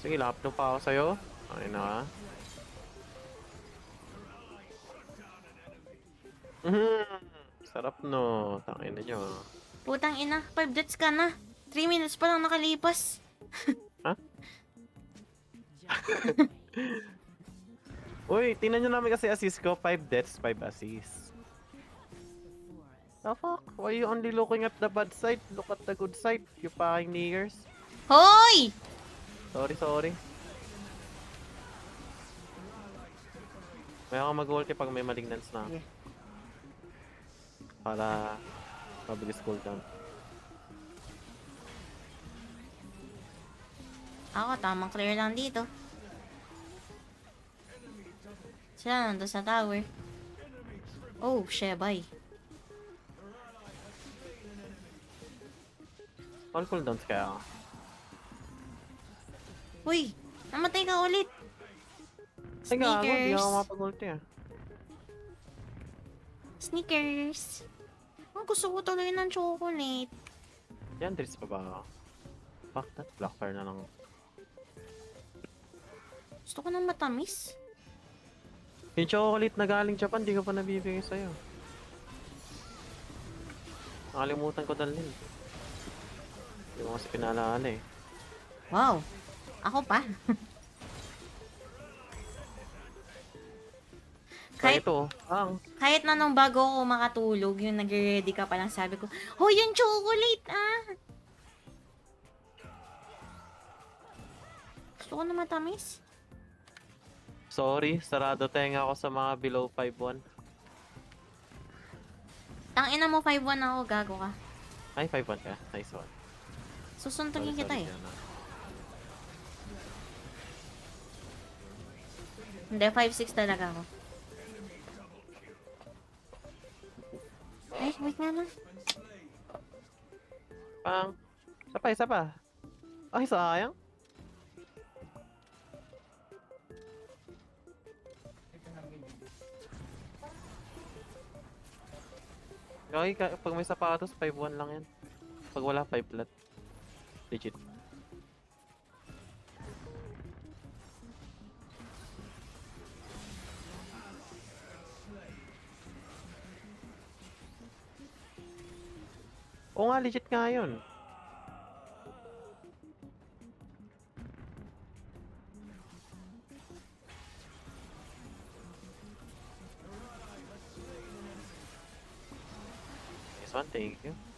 Sige, lap na pa ako sa'yo. Ayun na ka. Sarap no. Tangin na nyo. Putang ina, 5 deaths ka na. 3 minutes pa lang nakalipas. Ha? Uy, tingnan nyo namin kasi assist ko. 5 deaths, 5 assists. The fuck? Why you only looking at the bad side? Look at the good side, you fucking niggers. Hoy! Sorry. May ako mag-ulti pag may malignance na. Yeah. Para mabilis cooldown. Ako, tamang clear lang dito. Sila nandun sa tower. Oh, shebay. All cooldowns kaya. Uy, namatay ka ulit. Ay gago, di Sneakers. ako mapag-ulti ah. Sneakers. Ang gusto ko tuloy ng chocolate. Yan, Dries pa ba ako? Fuck that, blocker na lang. Gusto ko ng matamis. Yung chocolate na galing Japan, di ko pa nabibigay sa'yo. Nakalimutan ko dalhin. Hindi mo kasi pinaalala eh. Wow. Ako pa. Kahit kahit, ito, kahit na nung bago ako makatulog, yung nagre-ready ka pa lang, sabi ko, hoy, yung chocolate ah! Gusto ko na matamis. sorry, sarado tenga ako sa mga below 5-1. Tangina mo, 5-1 ako, gago ka. Ay, 5-1 ka. Nice one. Susuntugin kita eh. Diana. Hindi, 5-6 talaga ako. Ay, wait nga lang. Pang. Isa pa. Ay, sayang. Okay, pag may sapatos, 5-1 lang yan. Pag wala, 5 flat. Legit. Oo nga, legit nga yun. Nice one, thank you.